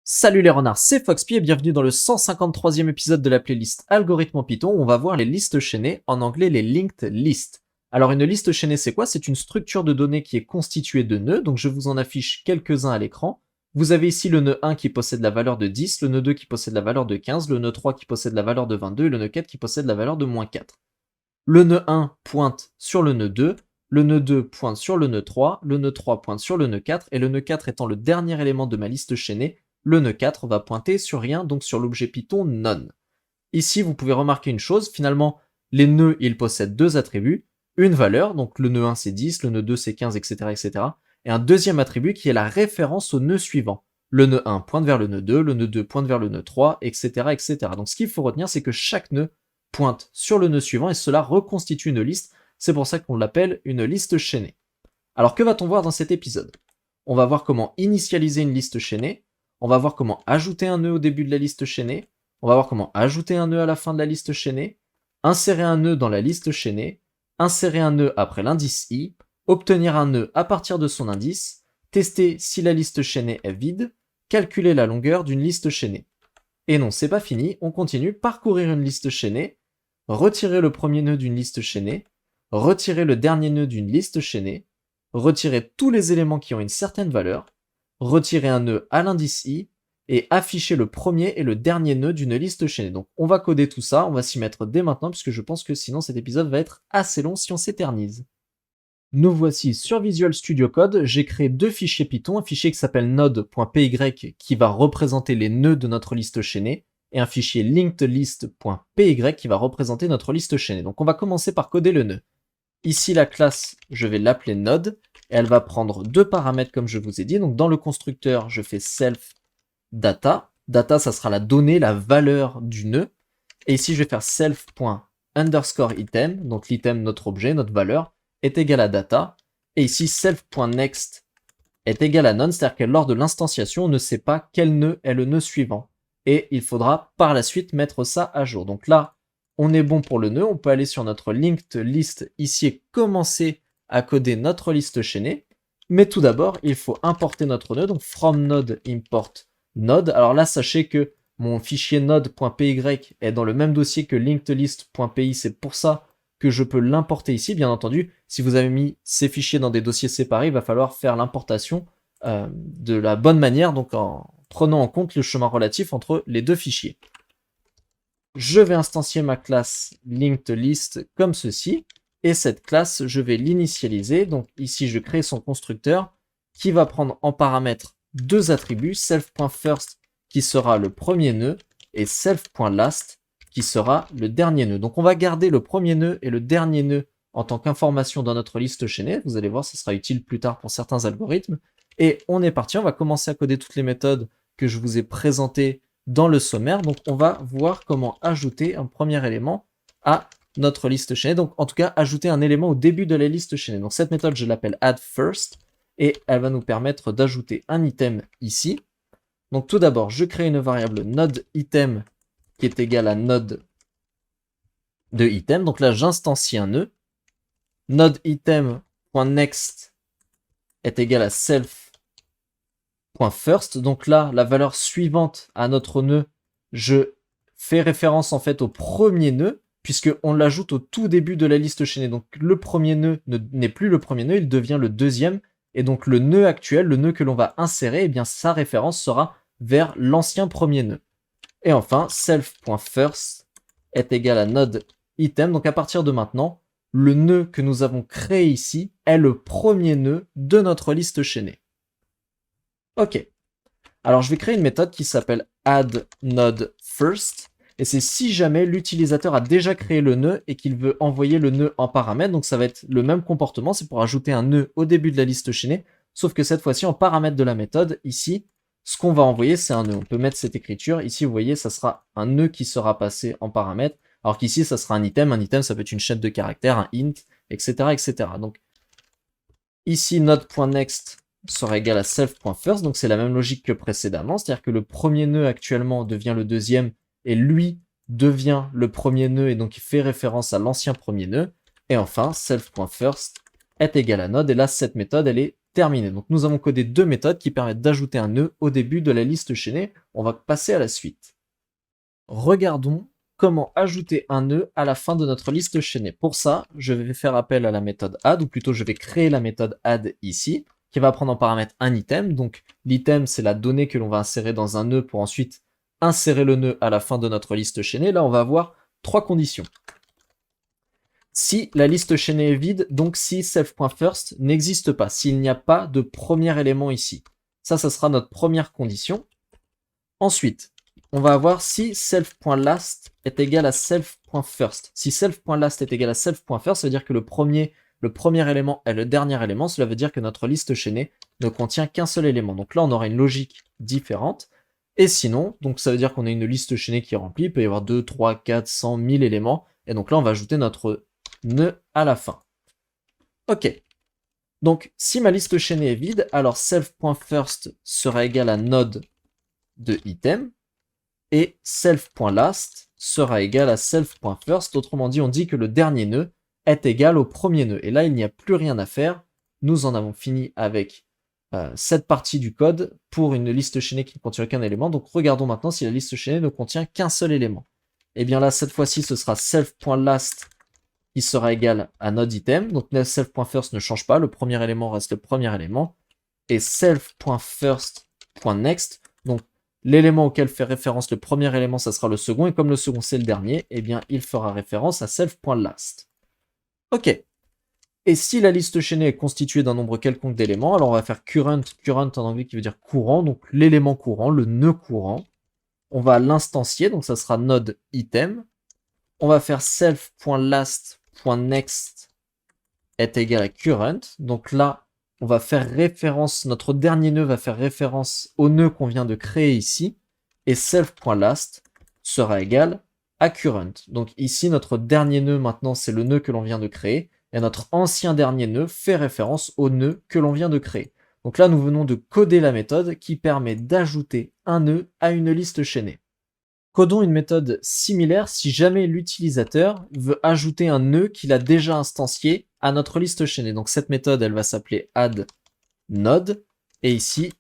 Salut les renards, c'est Foxpy et bienvenue dans le 153e épisode de la playlist Algorithme en Python où on va voir les listes chaînées, en anglais les linked lists. Alors une liste chaînée c'est quoi? C'est une structure de données qui est constituée de nœuds, donc je vous en affiche quelques-uns à l'écran. Vous avez ici le nœud 1 qui possède la valeur de 10, le nœud 2 qui possède la valeur de 15, le nœud 3 qui possède la valeur de 22 et le nœud 4 qui possède la valeur de -4. Le nœud 1 pointe sur le nœud 2, le nœud 2 pointe sur le nœud 3, le nœud 3 pointe sur le nœud 4, et le nœud 4 étant le dernier élément de ma liste chaînée, le nœud 4 va pointer sur rien, donc sur l'objet Python none. Ici, vous pouvez remarquer une chose, finalement, les nœuds, ils possèdent deux attributs, une valeur, donc le nœud 1 c'est 10, le nœud 2 c'est 15, etc., etc., et un deuxième attribut qui est la référence au nœud suivant. Le nœud 1 pointe vers le nœud 2, le nœud 2 pointe vers le nœud 3, etc., etc. Donc ce qu'il faut retenir, c'est que chaque nœud pointe sur le nœud suivant et cela reconstitue une liste. C'est pour ça qu'on l'appelle une liste chaînée. Alors que va-t-on voir dans cet épisode? On va voir comment initialiser une liste chaînée, on va voir comment ajouter un nœud au début de la liste chaînée, on va voir comment ajouter un nœud à la fin de la liste chaînée, insérer un nœud dans la liste chaînée, insérer un nœud après l'indice i, obtenir un nœud à partir de son indice, tester si la liste chaînée est vide, calculer la longueur d'une liste chaînée. Et non, c'est pas fini, on continue, parcourir une liste chaînée, retirer le premier nœud d'une liste chaînée, retirer le dernier nœud d'une liste chaînée, retirer tous les éléments qui ont une certaine valeur, retirer un nœud à l'indice i, et afficher le premier et le dernier nœud d'une liste chaînée. Donc on va coder tout ça, on va s'y mettre dès maintenant, puisque je pense que sinon cet épisode va être assez long si on s'éternise. Nous voici sur Visual Studio Code, j'ai créé deux fichiers Python, un fichier qui s'appelle node.py qui va représenter les nœuds de notre liste chaînée, et un fichier linkedlist.py qui va représenter notre liste chaînée. Donc on va commencer par coder le nœud. Ici la classe, je vais l'appeler node, et elle va prendre deux paramètres comme je vous ai dit. Donc dans le constructeur, je fais self data. Data, ça sera la donnée, la valeur du nœud. Et ici, je vais faire self._item, donc l'item, notre objet, notre valeur, est égal à data. Et ici, self.next est égal à none, c'est-à-dire que lors de l'instanciation, on ne sait pas quel nœud est le nœud suivant. Et il faudra par la suite mettre ça à jour. Donc là, on est bon pour le nœud. On peut aller sur notre linked list ici et commencer à coder notre liste chaînée. Mais tout d'abord, il faut importer notre nœud. Donc from node import node. Alors là, sachez que mon fichier node.py est dans le même dossier que linkedlist.py. C'est pour ça que je peux l'importer ici. Bien entendu, si vous avez mis ces fichiers dans des dossiers séparés, il va falloir faire l'importation de la bonne manière, donc en prenant en compte le chemin relatif entre les deux fichiers. Je vais instancier ma classe linkedList comme ceci. Et cette classe, je vais l'initialiser. Donc ici, je crée son constructeur qui va prendre en paramètre deux attributs, self.first qui sera le premier nœud et self.last qui sera le dernier nœud. Donc on va garder le premier nœud et le dernier nœud en tant qu'information dans notre liste chaînée. Vous allez voir, ce sera utile plus tard pour certains algorithmes. Et on est parti, on va commencer à coder toutes les méthodes que je vous ai présentées dans le sommaire. Donc on va voir comment ajouter un premier élément à notre liste chaînée. Donc en tout cas, ajouter un élément au début de la liste chaînée. Donc cette méthode, je l'appelle addFirst. Et elle va nous permettre d'ajouter un item ici. Donc tout d'abord, je crée une variable nodeItem qui est égale à node de item. Donc là, j'instancie un nœud. NodeItem.next est égal à self.first. Donc là, la valeur suivante à notre nœud, je fais référence en fait au premier nœud, puisqu'on l'ajoute au tout début de la liste chaînée. Donc le premier nœud n'est plus le premier nœud, il devient le deuxième. Et donc le nœud actuel, le nœud que l'on va insérer, eh bien sa référence sera vers l'ancien premier nœud. Et enfin, self.first est égal à nodeItem. Donc à partir de maintenant, le nœud que nous avons créé ici est le premier nœud de notre liste chaînée. Ok. Alors je vais créer une méthode qui s'appelle addNodeFirst. Et c'est si jamais l'utilisateur a déjà créé le nœud et qu'il veut envoyer le nœud en paramètre. Donc ça va être le même comportement, c'est pour ajouter un nœud au début de la liste chaînée. Sauf que cette fois-ci, en paramètre de la méthode, ici, ce qu'on va envoyer, c'est un nœud. On peut mettre cette écriture. Ici, vous voyez, ça sera un nœud qui sera passé en paramètre. Alors qu'ici, ça sera un item. Un item, ça peut être une chaîne de caractères, un int, etc. etc. Donc ici, node.next sera égal à self.first. Donc c'est la même logique que précédemment. C'est-à-dire que le premier nœud actuellement devient le deuxième. Et lui devient le premier nœud et donc il fait référence à l'ancien premier nœud. Et enfin, self.first est égal à node. Et là, cette méthode, elle est terminé. Donc nous avons codé deux méthodes qui permettent d'ajouter un nœud au début de la liste chaînée. On va passer à la suite. Regardons comment ajouter un nœud à la fin de notre liste chaînée. Pour ça, je vais faire appel à la méthode add, ou plutôt je vais créer la méthode add ici, qui va prendre en paramètre un item. Donc l'item, c'est la donnée que l'on va insérer dans un nœud pour ensuite insérer le nœud à la fin de notre liste chaînée. Là, on va avoir trois conditions. Si la liste chaînée est vide, donc si self.first n'existe pas, s'il n'y a pas de premier élément ici. Ça sera notre première condition. Ensuite, on va avoir si self.last est égal à self.first. Si self.last est égal à self.first, ça veut dire que le premier élément est le dernier élément. Cela veut dire que notre liste chaînée ne contient qu'un seul élément. Donc là, on aura une logique différente. Et sinon, donc ça veut dire qu'on a une liste chaînée qui est remplie. Il peut y avoir 2, 3, 4, 100, 1000 éléments. Et donc là, on va ajouter notre nœud à la fin. Ok. Donc, si ma liste chaînée est vide, alors self.first sera égal à node de item. Et self.last sera égal à self.first. Autrement dit, on dit que le dernier nœud est égal au premier nœud. Et là, il n'y a plus rien à faire. Nous en avons fini avec cette partie du code pour une liste chaînée qui ne contient aucun élément. Donc, regardons maintenant si la liste chaînée ne contient qu'un seul élément. Et bien là, cette fois-ci, ce sera self.last qui sera égal à node item. Donc, self.first ne change pas. Le premier élément reste le premier élément. Et self.first.next, donc l'élément auquel fait référence le premier élément, ça sera le second, et comme le second c'est le dernier, eh bien il fera référence à self.last. Ok. Et si la liste chaînée est constituée d'un nombre quelconque d'éléments, alors on va faire current en anglais qui veut dire courant, donc l'élément courant, le nœud courant. On va l'instancier, donc ça sera node item. On va faire self.last.next est égal à current, donc là, on va faire référence, notre dernier nœud va faire référence au nœud qu'on vient de créer ici, et self.last sera égal à current. Donc ici, notre dernier nœud maintenant, c'est le nœud que l'on vient de créer, et notre ancien dernier nœud fait référence au nœud que l'on vient de créer. Donc là, nous venons de coder la méthode qui permet d'ajouter un nœud à une liste chaînée. Codons une méthode similaire si jamais l'utilisateur veut ajouter un nœud qu'il a déjà instancié à notre liste chaînée. Donc cette méthode, elle va s'appeler add node, et ici,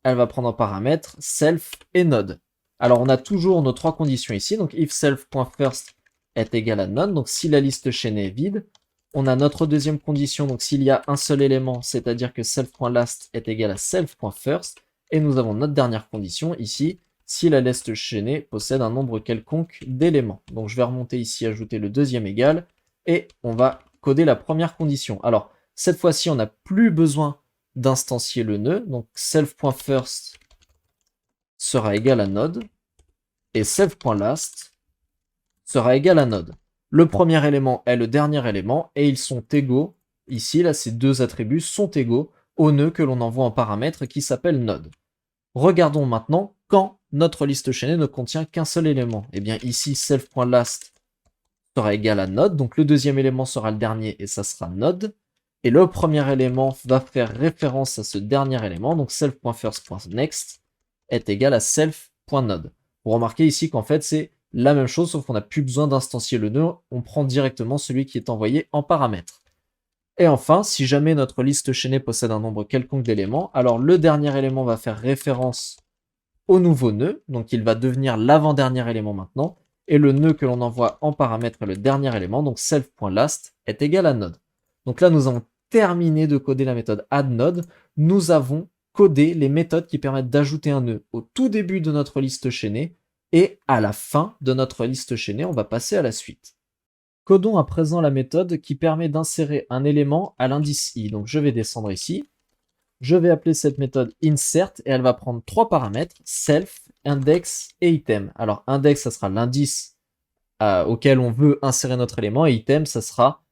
elle va prendre en paramètre self et node. Alors on a toujours nos trois conditions ici, donc if self.first est égal à none, donc si la liste chaînée est vide, on a notre deuxième condition, donc s'il y a un seul élément, c'est-à-dire que self.last est égal à self.first, et nous avons notre dernière condition ici, si la liste chaînée possède un nombre quelconque d'éléments. Donc je vais remonter ici, ajouter le deuxième égal, et on va coder la première condition. Alors, cette fois-ci, on n'a plus besoin d'instancier le nœud, donc self.first sera égal à node, et self.last sera égal à node. Le premier élément est le dernier élément, et ils sont égaux, ici, là, ces deux attributs sont égaux au nœud que l'on envoie en paramètre qui s'appelle node. Regardons maintenant quand notre liste chaînée ne contient qu'un seul élément. Et bien ici, self.last sera égal à node, donc le deuxième élément sera le dernier et ça sera node. Et le premier élément va faire référence à ce dernier élément, donc self.first.next est égal à self.node. Vous remarquez ici qu'en fait c'est la même chose, sauf qu'on n'a plus besoin d'instancier le nœud, on prend directement celui qui est envoyé en paramètre. Et enfin, si jamais notre liste chaînée possède un nombre quelconque d'éléments, alors le dernier élément va faire référence au nouveau nœud, donc il va devenir l'avant-dernier élément maintenant, et le nœud que l'on envoie en paramètre est le dernier élément, donc self.last est égal à node. Donc là, nous avons terminé de coder la méthode addNode, nous avons codé les méthodes qui permettent d'ajouter un nœud au tout début de notre liste chaînée, et à la fin de notre liste chaînée, on va passer à la suite. Codons à présent la méthode qui permet d'insérer un élément à l'indice i. Donc je vais descendre ici. Je vais appeler cette méthode insert et elle va prendre trois paramètres, self, index et item. Alors index, ça sera l'indice auquel on veut insérer notre élément et item, ça sera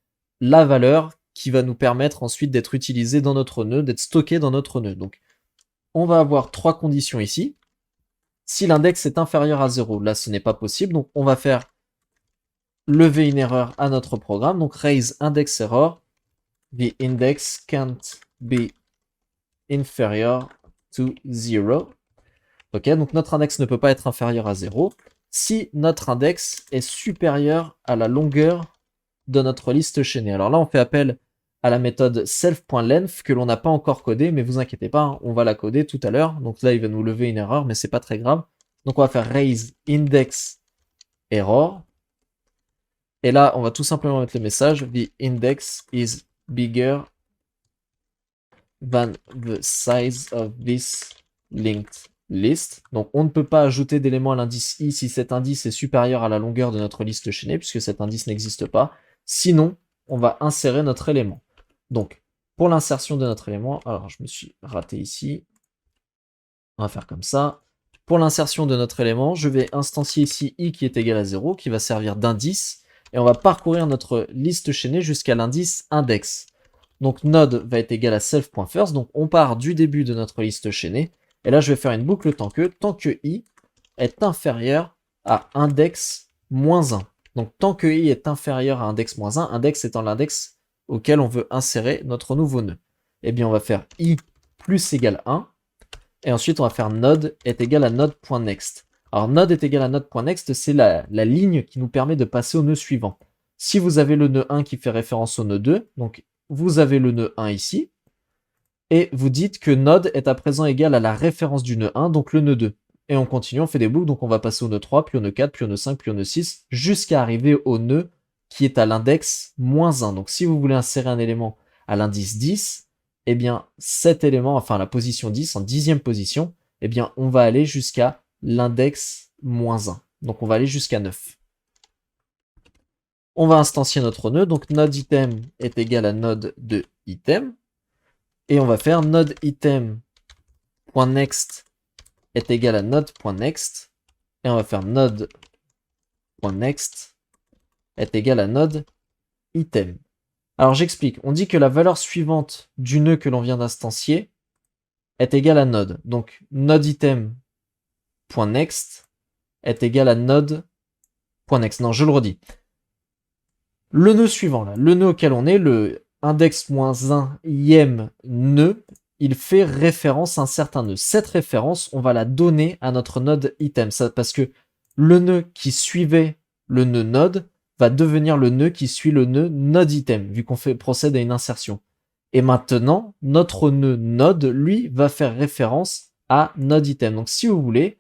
la valeur qui va nous permettre ensuite d'être utilisée dans notre nœud, d'être stockée dans notre nœud. Donc on va avoir trois conditions ici. Si l'index est inférieur à 0, là ce n'est pas possible, donc on va faire lever une erreur à notre programme, donc raise index error, the index can't be inferior to 0. Ok, donc notre index ne peut pas être inférieur à 0 si notre index est supérieur à la longueur de notre liste chaînée. Alors là, on fait appel à la méthode self.length que l'on n'a pas encore codée, mais vous inquiétez pas, hein, on va la coder tout à l'heure. Donc là, il va nous lever une erreur, mais c'est pas très grave. Donc on va faire raise index error. Et là, on va tout simplement mettre le message the index is bigger than the size of this linked list. Donc on ne peut pas ajouter d'éléments à l'indice i si cet indice est supérieur à la longueur de notre liste chaînée, puisque cet indice n'existe pas. Sinon, on va insérer notre élément. Donc, pour l'insertion de notre élément, alors je me suis raté ici. On va faire comme ça. Pour l'insertion de notre élément, je vais instancier ici i qui est égal à 0, qui va servir d'indice, et on va parcourir notre liste chaînée jusqu'à l'indice index. Donc node va être égal à self.first, donc on part du début de notre liste chaînée, et là je vais faire une boucle tant que i est inférieur à index moins 1. Donc tant que i est inférieur à index moins 1, index étant l'index auquel on veut insérer notre nouveau nœud. Eh bien on va faire i plus égal 1, et ensuite on va faire node est égal à node.next. Alors node est égal à node.next, c'est la ligne qui nous permet de passer au nœud suivant. Si vous avez le nœud 1 qui fait référence au nœud 2, donc vous avez le nœud 1 ici, et vous dites que node est à présent égal à la référence du nœud 1, donc le nœud 2. Et on continue, on fait des boucles, donc on va passer au nœud 3, puis au nœud 4, puis au nœud 5, puis au nœud 6, jusqu'à arriver au nœud qui est à l'index moins 1. Donc si vous voulez insérer un élément à l'indice 10, eh bien cet élément, enfin la position 10, en 10e position, eh bien on va aller jusqu'à l'index moins 1. Donc on va aller jusqu'à 9. On va instancier notre nœud, donc node item est égal à node de item. Et on va faire node item.next est égal à node.next. Et on va faire node.next est égal à node item. Alors j'explique, on dit que la valeur suivante du nœud que l'on vient d'instancier est égale à node. Donc node item.next est égal à node.next. Non, je le redis. Le nœud suivant, là, le nœud auquel on est, le index-1ième nœud, il fait référence à un certain nœud. Cette référence, on va la donner à notre node item, parce que le nœud qui suivait le nœud node va devenir le nœud qui suit le nœud node item, vu qu'on procède à une insertion. Et maintenant, notre nœud node, lui, va faire référence à node item. Donc si vous voulez,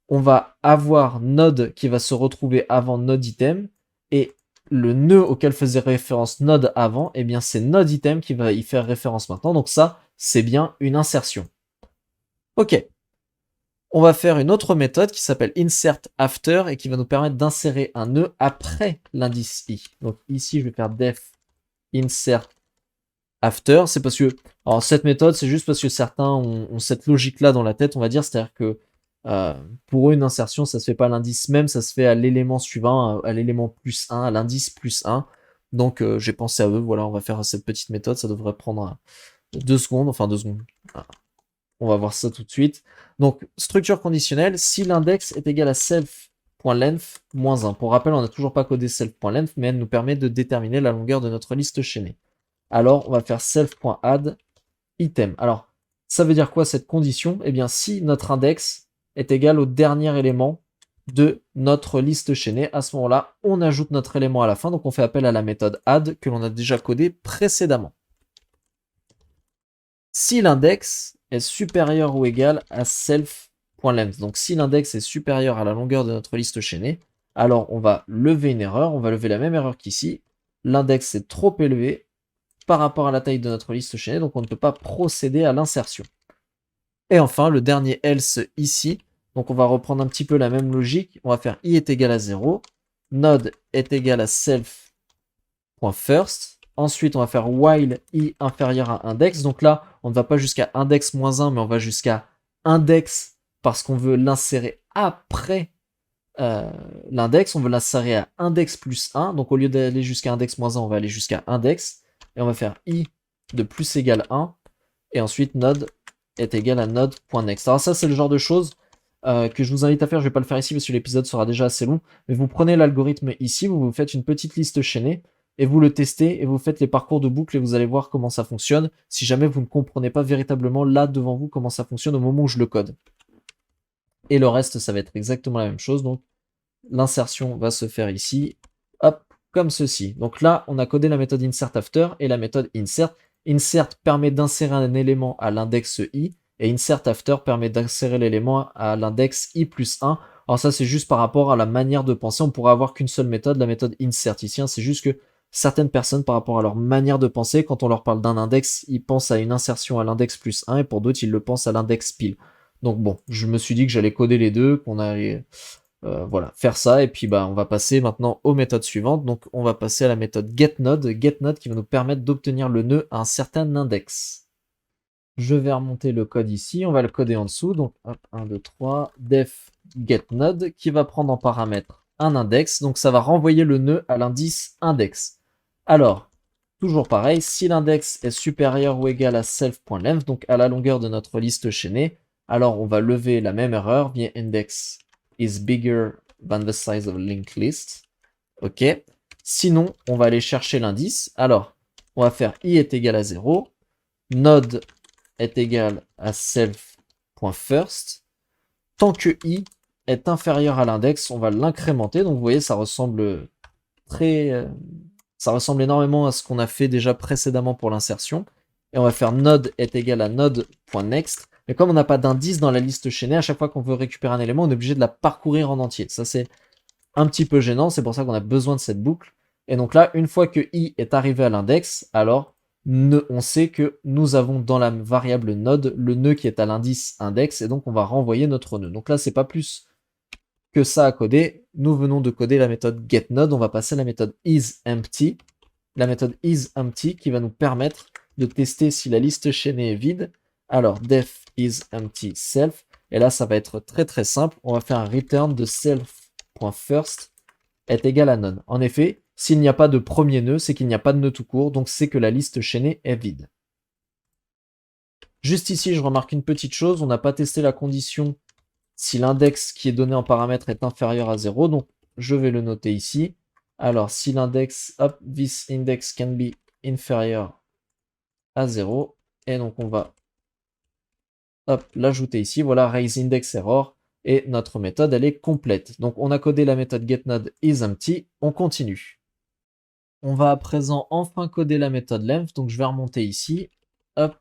on va avoir node qui va se retrouver avant node item, et le nœud auquel faisait référence node avant, eh bien c'est node item qui va y faire référence maintenant. Donc ça, c'est bien une insertion. Ok. On va faire une autre méthode qui s'appelle insert after et qui va nous permettre d'insérer un nœud après l'indice i. Donc ici, je vais faire def insert after. C'est parce que, alors cette méthode, c'est juste parce que certains ont cette logique-là dans la tête, on va dire, c'est-à-dire que pour eux, une insertion, ça se fait pas à l'indice même, ça se fait à l'élément suivant, à l'élément plus 1, à l'indice plus 1. Donc j'ai pensé à eux, voilà, on va faire cette petite méthode, ça devrait prendre 2 secondes, enfin 2 secondes. On va voir ça tout de suite. Donc structure conditionnelle, si l'index est égal à self.length moins 1. Pour rappel, on n'a toujours pas codé self.length, mais elle nous permet de déterminer la longueur de notre liste chaînée. Alors on va faire self.add item. Alors ça veut dire quoi cette condition? Eh bien si notre index est égal au dernier élément de notre liste chaînée. À ce moment-là, on ajoute notre élément à la fin, donc on fait appel à la méthode add que l'on a déjà codée précédemment. Si l'index est supérieur ou égal à self.length, donc si l'index est supérieur à la longueur de notre liste chaînée, alors on va lever une erreur, on va lever la même erreur qu'ici. L'index est trop élevé par rapport à la taille de notre liste chaînée, donc on ne peut pas procéder à l'insertion. Et enfin, le dernier else ici, donc on va reprendre un petit peu la même logique, on va faire i est égal à 0, node est égal à self.first, ensuite on va faire while i inférieur à index, donc là on ne va pas jusqu'à index moins 1, mais on va jusqu'à index parce qu'on veut l'insérer après l'index, on veut l'insérer à index plus 1, donc au lieu d'aller jusqu'à index moins 1, on va aller jusqu'à index, et on va faire i de plus égal 1, et ensuite node est égal à node.next. Alors ça, c'est le genre de choses que je vous invite à faire. Je vais pas le faire ici parce que l'épisode sera déjà assez long. Mais vous prenez l'algorithme ici, vous vous faites une petite liste chaînée et vous le testez et vous faites les parcours de boucle et vous allez voir comment ça fonctionne. Si jamais vous ne comprenez pas véritablement là devant vous comment ça fonctionne au moment où je le code. Et le reste, ça va être exactement la même chose. Donc l'insertion va se faire ici. Hop, comme ceci. Donc là, on a codé la méthode insertAfter et la méthode insert. Insert permet d'insérer un élément à l'index i, et insertAfter permet d'insérer l'élément à l'index i plus 1. Alors ça, c'est juste par rapport à la manière de penser. On pourrait avoir qu'une seule méthode, la méthode insert ici. C'est juste que certaines personnes, par rapport à leur manière de penser, quand on leur parle d'un index, ils pensent à une insertion à l'index plus 1, et pour d'autres, ils le pensent à l'index pile. Donc bon, je me suis dit que j'allais coder les deux, qu'on allait voilà, faire ça, et puis bah on va passer maintenant aux méthodes suivantes. Donc on va passer à la méthode getNode, getNode qui va nous permettre d'obtenir le nœud à un certain index. Je vais remonter le code ici, on va le coder en dessous, donc hop, 1, 2, 3, def getNode qui va prendre en paramètre un index, donc ça va renvoyer le nœud à l'indice index. Alors, toujours pareil, si l'index est supérieur ou égal à self.length, donc à la longueur de notre liste chaînée, alors on va lever la même erreur via index is bigger than the size of linked list. Ok. Sinon, on va aller chercher l'indice. Alors, on va faire i est égal à 0, node est égal à self.first. Tant que i est inférieur à l'index, on va l'incrémenter. Donc vous voyez, ça ressemble ça ressemble énormément à ce qu'on a fait déjà précédemment pour l'insertion. Et on va faire node est égal à node.next. Mais comme on n'a pas d'indice dans la liste chaînée, à chaque fois qu'on veut récupérer un élément, on est obligé de la parcourir en entier. Ça, c'est un petit peu gênant. C'est pour ça qu'on a besoin de cette boucle. Et donc là, une fois que i est arrivé à l'index, alors on sait que nous avons dans la variable node le nœud qui est à l'indice index. Et donc, on va renvoyer notre nœud. Donc là, c'est pas plus que ça à coder. Nous venons de coder la méthode getNode. On va passer à la méthode isEmpty. La méthode isEmpty qui va nous permettre de tester si la liste chaînée est vide. Alors, def isEmpty self. Et là, ça va être très très simple. On va faire un return de self.first est égal à none. En effet, s'il n'y a pas de premier nœud, c'est qu'il n'y a pas de nœud tout court. Donc, c'est que la liste chaînée est vide. Juste ici, je remarque une petite chose. On n'a pas testé la condition si l'index qui est donné en paramètre est inférieur à 0. Donc, je vais le noter ici. Alors, si l'index, hop, this index can be inférieur à 0. Et donc, on va, hop, l'ajouter ici. Voilà, raise index error. Et notre méthode, elle est complète. Donc, on a codé la méthode getNode isEmpty. On continue. On va à présent enfin coder la méthode length. Donc, je vais remonter ici. Hop,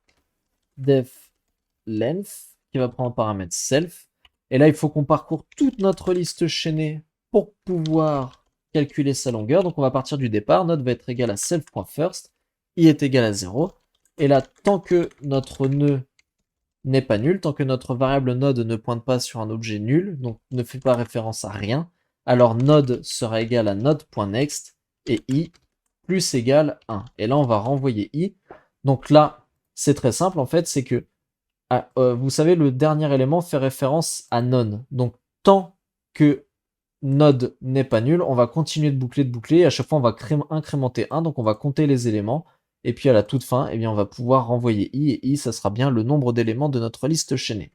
def length, qui va prendre en paramètre self. Et là, il faut qu'on parcourt toute notre liste chaînée pour pouvoir calculer sa longueur. Donc, on va partir du départ. Node va être égal à self.first. I est égal à 0. Et là, tant que notre nœud n'est pas nul, tant que notre variable node ne pointe pas sur un objet nul, donc ne fait pas référence à rien, alors node sera égal à node.next et i plus égal 1. Et là, on va renvoyer i. Donc là, c'est très simple en fait, c'est que vous savez, le dernier élément fait référence à none. Donc, tant que node n'est pas nul, on va continuer de boucler. Et à chaque fois, on va incrémenter 1. Donc, on va compter les éléments. Et puis, à la toute fin, eh bien, on va pouvoir renvoyer i. Et i, ça sera bien le nombre d'éléments de notre liste chaînée.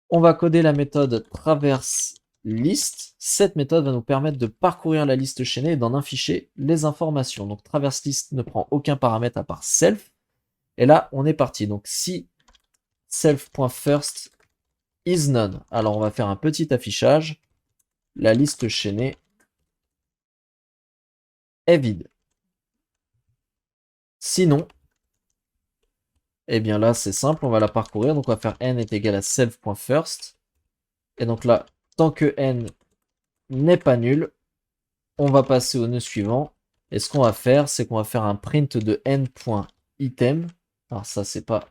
On va coder la méthode traverse list. Cette méthode va nous permettre de parcourir la liste chaînée et d'en afficher les informations. Donc, traverse list ne prend aucun paramètre à part self. Et là, on est parti. Donc, si self.first is none. Alors on va faire un petit affichage. La liste chaînée est vide. Sinon, eh bien là c'est simple, on va la parcourir. Donc on va faire n est égal à self.first. Et donc là, tant que n n'est pas nul, on va passer au nœud suivant. Et ce qu'on va faire, c'est qu'on va faire un print de n.item. Alors ça, c'est pas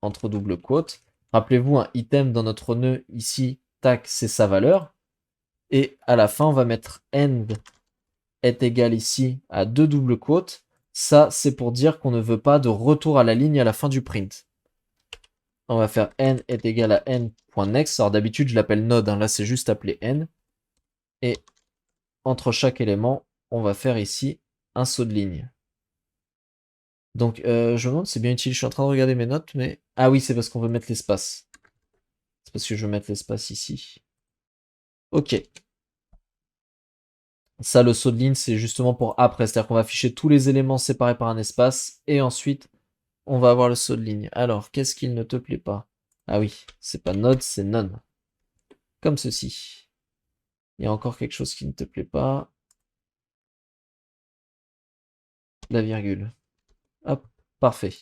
entre double quotes. Rappelez-vous, un item dans notre nœud ici, tac, c'est sa valeur. Et à la fin, on va mettre end est égal ici à deux doubles quotes. Ça, c'est pour dire qu'on ne veut pas de retour à la ligne à la fin du print. On va faire n est égal à n.next. Alors d'habitude, je l'appelle node. Là, c'est juste appelé n. Et entre chaque élément, on va faire ici un saut de ligne. Donc, je me demande si c'est bien utile. Je suis en train de regarder mes notes, mais... Ah oui, c'est parce qu'on veut mettre l'espace. C'est parce que je veux mettre l'espace ici. Ok. Ça, le saut de ligne, c'est justement pour après. C'est-à-dire qu'on va afficher tous les éléments séparés par un espace. Et ensuite, on va avoir le saut de ligne. Alors, qu'est-ce qu'il ne te plaît pas? Ah oui, c'est pas node, c'est none. Comme ceci. Il y a encore quelque chose qui ne te plaît pas. la virgule. Hop, parfait.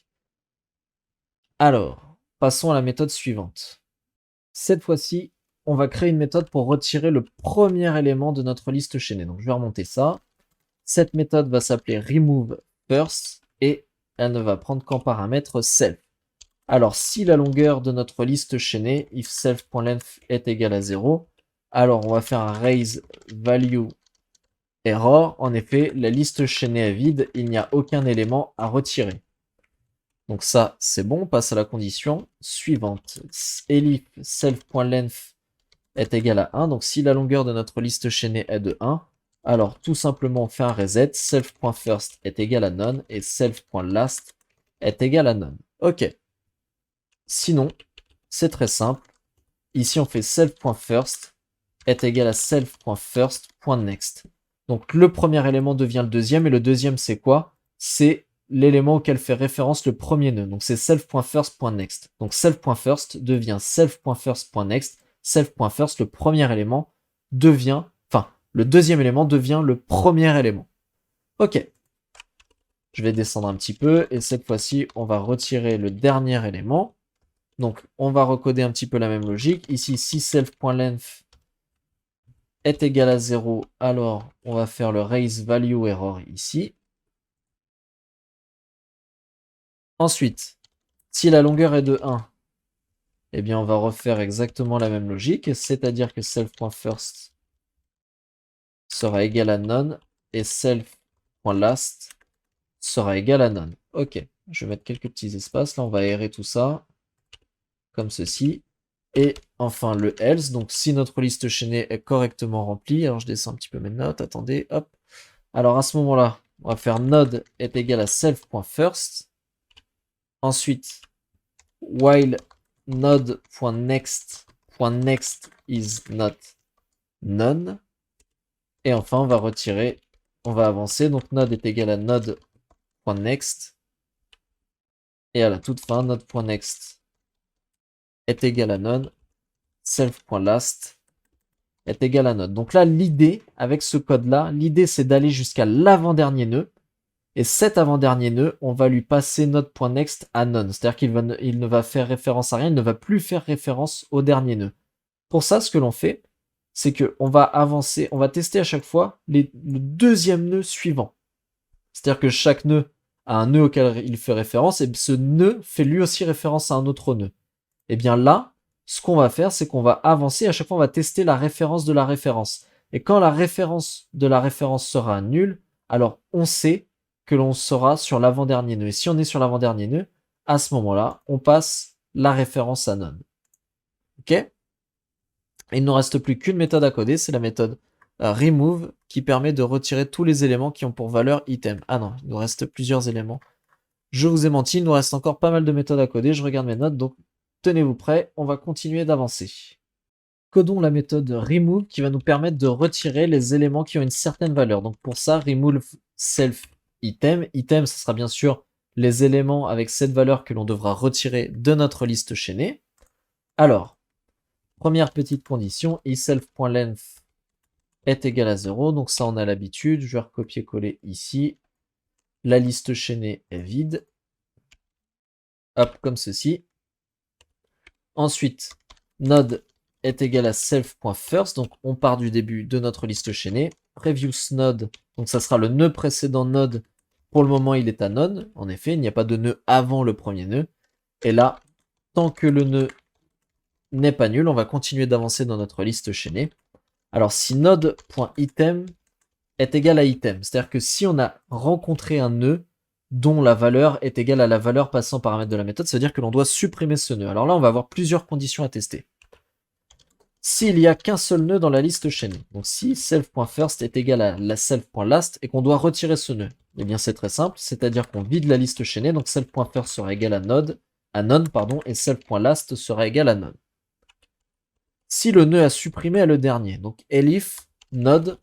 Alors, passons à la méthode suivante. Cette fois-ci, on va créer une méthode pour retirer le premier élément de notre liste chaînée. Donc, je vais remonter ça. Cette méthode va s'appeler remove first et elle ne va prendre qu'en paramètre self. Alors, si la longueur de notre liste chaînée, if self.length est égal à 0, alors on va faire un raise value error. En effet, la liste chaînée est vide, il n'y a aucun élément à retirer. Donc ça, c'est bon, on passe à la condition suivante. Elif self.length est égal à 1. Donc si la longueur de notre liste chaînée est de 1, alors tout simplement on fait un reset. Self.first est égal à none et self.last est égal à none. Ok. Sinon, c'est très simple. Ici, on fait self.first est égal à self.first.next. Donc le premier élément devient le deuxième et le deuxième c'est quoi? C'est l'élément auquel fait référence le premier nœud. Donc c'est self.first.next. Donc self.first devient self.first.next. Self.first, le premier élément, devient, enfin, le deuxième élément devient le premier élément. Ok. Je vais descendre un petit peu et cette fois-ci, on va retirer le dernier élément. Donc, on va recoder un petit peu la même logique. Ici, si self.length est égal à 0, alors on va faire le raise value error ici. Ensuite, si la longueur est de 1, eh bien on va refaire exactement la même logique, c'est-à-dire que self.first sera égal à none et self.last sera égal à none. Ok, je vais mettre quelques petits espaces, là on va aérer tout ça, comme ceci. Et enfin le else, donc si notre liste chaînée est correctement remplie, alors je descends un petit peu mes notes, attendez, hop. Alors à ce moment-là, on va faire node est égal à self.first. Ensuite, while node.next is not none. Et enfin, on va retirer, on va avancer. Donc node est égal à node.next. Et à la toute fin, node.next est égal à none. Self.last est égal à node. Donc là, l'idée avec ce code-là, l'idée c'est d'aller jusqu'à l'avant-dernier nœud. Et cet avant-dernier nœud, on va lui passer node.next à none. C'est-à-dire qu'il ne va faire référence à rien, il ne va plus faire référence au dernier nœud. Pour ça, ce que l'on fait, c'est qu'on va avancer, on va tester à chaque fois le deuxième nœud suivant. C'est-à-dire que chaque nœud a un nœud auquel il fait référence, et ce nœud fait lui aussi référence à un autre nœud. Et bien là, ce qu'on va faire, c'est qu'on va avancer, à chaque fois on va tester la référence de la référence. Et quand la référence de la référence sera nulle, alors on sait que l'on sera sur l'avant-dernier nœud. Et si on est sur l'avant-dernier nœud, à ce moment-là, on passe la référence à none. Ok? Et il ne nous reste plus qu'une méthode à coder, c'est la méthode remove qui permet de retirer tous les éléments qui ont pour valeur item. Ah non, il nous reste plusieurs éléments. Je vous ai menti, il nous reste encore pas mal de méthodes à coder, je regarde mes notes, donc tenez-vous prêts, on va continuer d'avancer. Codons la méthode remove qui va nous permettre de retirer les éléments qui ont une certaine valeur. Donc pour ça, remove self item. Item, ce sera bien sûr les éléments avec cette valeur que l'on devra retirer de notre liste chaînée. Alors, première petite condition, iself.length est égal à 0. Donc ça, on a l'habitude. Je vais recopier-coller ici. La liste chaînée est vide. Hop, comme ceci. Ensuite, node est égal à self.first. Donc on part du début de notre liste chaînée. Previous node, donc ça sera le nœud précédent node. Pour le moment, il est à none. En effet, il n'y a pas de nœud avant le premier nœud. Et là, tant que le nœud n'est pas nul, on va continuer d'avancer dans notre liste chaînée. Alors si node.item est égal à item, c'est-à-dire que si on a rencontré un nœud dont la valeur est égale à la valeur passant paramètre de la méthode, ça veut dire que l'on doit supprimer ce nœud. Alors là, on va avoir plusieurs conditions à tester. S'il n'y a qu'un seul nœud dans la liste chaînée, donc si self.first est égal à la self.last et qu'on doit retirer ce nœud, eh bien c'est très simple, c'est-à-dire qu'on vide la liste chaînée, donc self.first sera égal à none, et self.last sera égal à none. Si le nœud à supprimer est le dernier, donc elif node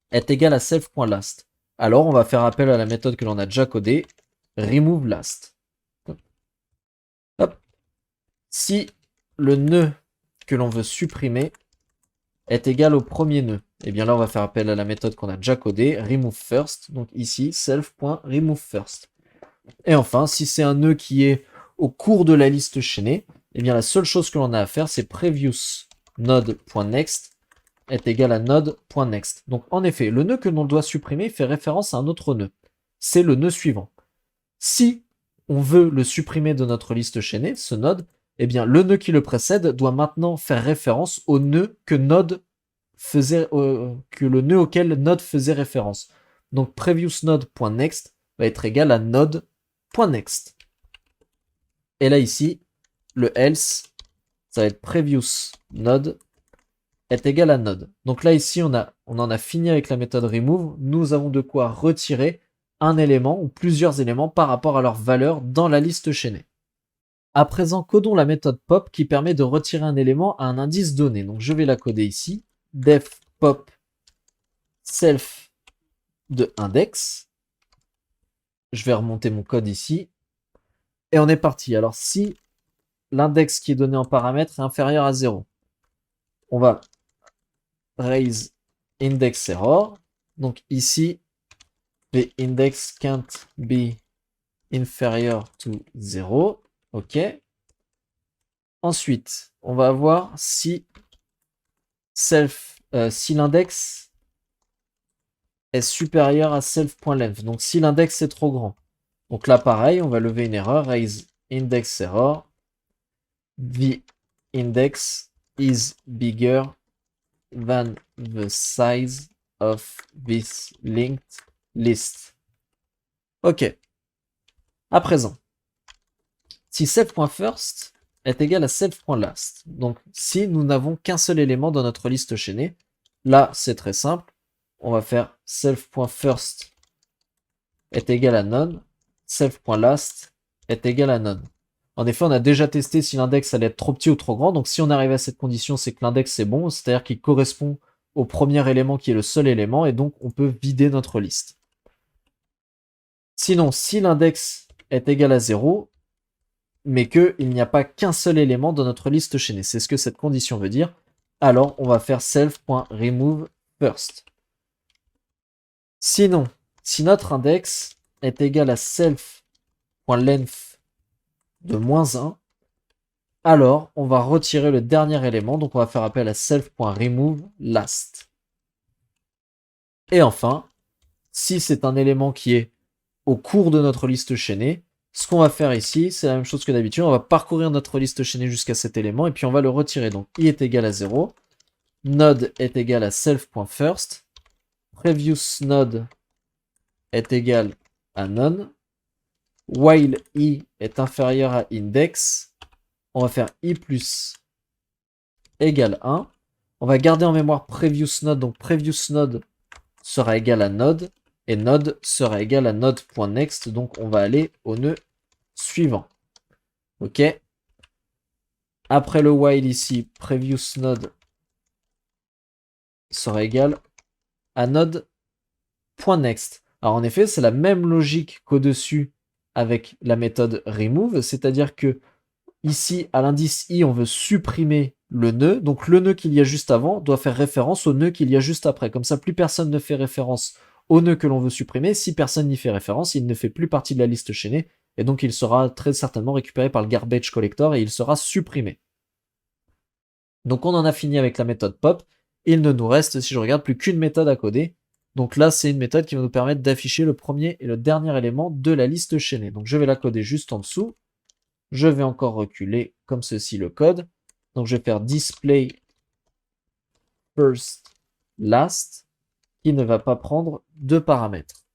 est égal à self.last, alors on va faire appel à la méthode que l'on a déjà codée, remove last. Hop. Si le nœud que l'on veut supprimer est égal au premier nœud. Et bien là, on va faire appel à la méthode qu'on a déjà codée, removeFirst. Donc ici, self.removeFirst. Et enfin, si c'est un nœud qui est au cours de la liste chaînée, eh bien la seule chose que l'on a à faire, c'est previousNode.next est égal à node.next. Donc en effet, le nœud que l'on doit supprimer fait référence à un autre nœud. C'est le nœud suivant. Si on veut le supprimer de notre liste chaînée, ce node, eh bien le nœud qui le précède doit maintenant faire référence au nœud que le nœud auquel node faisait référence. Donc previousNode.next va être égal à node.next. Et là ici, le else, ça va être previousNode est égal à node. Donc là ici, on en a fini avec la méthode remove. Nous avons de quoi retirer un élément ou plusieurs éléments par rapport à leur valeur dans la liste chaînée. À présent, codons la méthode pop qui permet de retirer un élément à un indice donné. Donc je vais la coder ici. Def pop self de index. Je vais remonter mon code ici. Et on est parti. Alors si l'index qui est donné en paramètre est inférieur à 0, on va raise index error. Donc ici, the index can't be inferior to 0. OK. Ensuite, on va voir si si l'index est supérieur à self.length. Donc si l'index est trop grand. Donc là, pareil, on va lever une erreur, raise index error. The index is bigger than the size of this linked list. OK. À présent, si self.first est égal à self.last, donc si nous n'avons qu'un seul élément dans notre liste chaînée, là c'est très simple, on va faire self.first est égal à none, self.last est égal à none. En effet, on a déjà testé si l'index allait être trop petit ou trop grand, donc si on arrive à cette condition, c'est que l'index est bon, c'est-à-dire qu'il correspond au premier élément qui est le seul élément, et donc on peut vider notre liste. Sinon, si l'index est égal à 0, mais qu'il n'y a pas qu'un seul élément dans notre liste chaînée, c'est ce que cette condition veut dire, alors on va faire self.removeFirst. Sinon, si notre index est égal à self.length de -1, alors on va retirer le dernier élément, donc on va faire appel à self.removeLast. Et enfin, si c'est un élément qui est au cours de notre liste chaînée, ce qu'on va faire ici, c'est la même chose que d'habitude, on va parcourir notre liste chaînée jusqu'à cet élément, et puis on va le retirer. Donc i est égal à 0, node est égal à self.first, previous node est égal à none, while i est inférieur à index, on va faire i plus égale 1. On va garder en mémoire previous node, donc previous node sera égal à node, et node sera égal à node.next, donc on va aller au nœud suivant. OK. Après le while ici, previous node sera égal à node.next. Alors en effet, c'est la même logique qu'au-dessus avec la méthode remove, c'est-à-dire que ici, à l'indice i, on veut supprimer le nœud. Donc le nœud qu'il y a juste avant doit faire référence au nœud qu'il y a juste après. Comme ça, plus personne ne fait référence au nœud que l'on veut supprimer. Si personne n'y fait référence, il ne fait plus partie de la liste chaînée. Et donc il sera très certainement récupéré par le garbage collector et il sera supprimé. Donc on en a fini avec la méthode pop. Il ne nous reste, si je regarde, plus qu'une méthode à coder. Donc là, c'est une méthode qui va nous permettre d'afficher le premier et le dernier élément de la liste chaînée. Donc je vais la coder juste en dessous. Je vais encore reculer comme ceci le code. Donc je vais faire display first last qui ne va pas prendre de paramètres.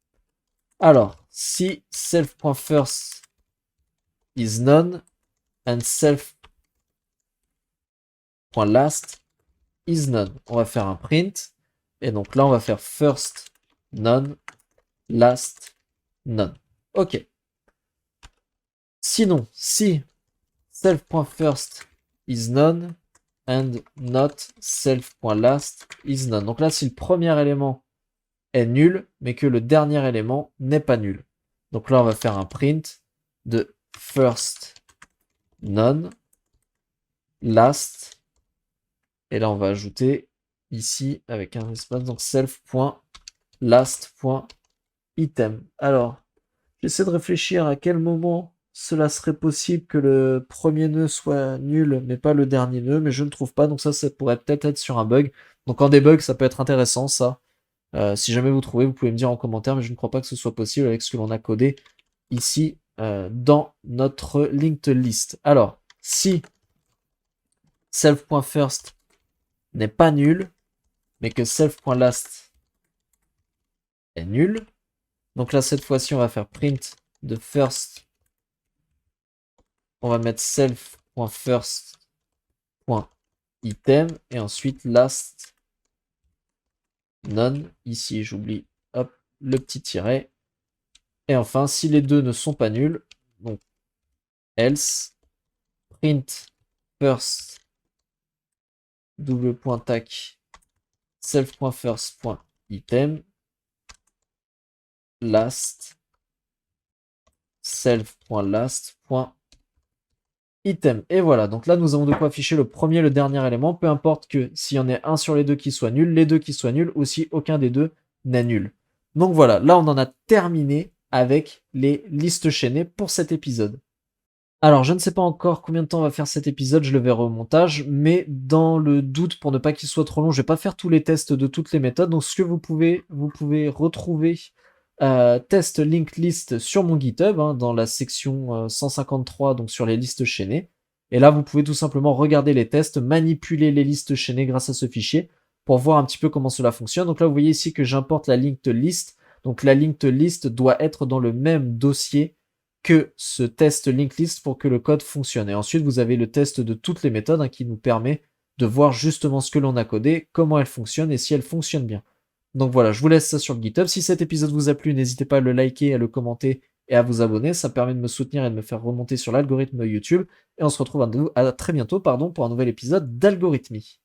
Alors, si self.first is none and self.last is none, on va faire un print. Et donc là, on va faire first none, last none. OK. Sinon, si self.first is none and not self.last is none. Donc là, si le premier élément est nul, mais que le dernier élément n'est pas nul. Donc là, on va faire un print de first none, last, et là, on va ajouter ici avec un espace, donc self.last.item. Alors, j'essaie de réfléchir à quel moment cela serait possible que le premier nœud soit nul, mais pas le dernier nœud, mais je ne trouve pas, donc ça pourrait peut-être être sur un bug. Donc en debug, ça peut être intéressant, ça. Si jamais vous trouvez, vous pouvez me dire en commentaire, mais je ne crois pas que ce soit possible avec ce que l'on a codé ici dans notre linked list. Alors, si self.first n'est pas nul, mais que self.last est nul, donc là, cette fois-ci, on va faire print de first. On va mettre self.first.item et ensuite last none. Ici, j'oublie, hop, le petit tiret. Et enfin, si les deux ne sont pas nuls, donc else, print first, double point tac, self.first.item, last, self.last.item. Et voilà, donc là, nous avons de quoi afficher le premier et le dernier élément, peu importe que s'il y en ait un sur les deux qui soit nul, les deux qui soient nuls, ou si aucun des deux n'est nul. Donc voilà, là, on en a terminé avec les listes chaînées pour cet épisode. Alors, je ne sais pas encore combien de temps on va faire cet épisode, je le verrai au montage, mais dans le doute, pour ne pas qu'il soit trop long, je vais pas faire tous les tests de toutes les méthodes. Donc, ce que vous pouvez retrouver test linked list sur mon GitHub, hein, dans la section 153, donc sur les listes chaînées. Et là, vous pouvez tout simplement regarder les tests, manipuler les listes chaînées grâce à ce fichier pour voir un petit peu comment cela fonctionne. Donc là, vous voyez ici que j'importe la linked list. Donc la linked list doit être dans le même dossier que ce test linked list pour que le code fonctionne. Et ensuite, vous avez le test de toutes les méthodes, hein, qui nous permet de voir justement ce que l'on a codé, comment elles fonctionnent et si elles fonctionnent bien. Donc voilà, je vous laisse ça sur le GitHub. Si cet épisode vous a plu, n'hésitez pas à le liker, à le commenter et à vous abonner. Ça permet de me soutenir et de me faire remonter sur l'algorithme YouTube. Et on se retrouve à très bientôt pour un nouvel épisode d'Algorithmie.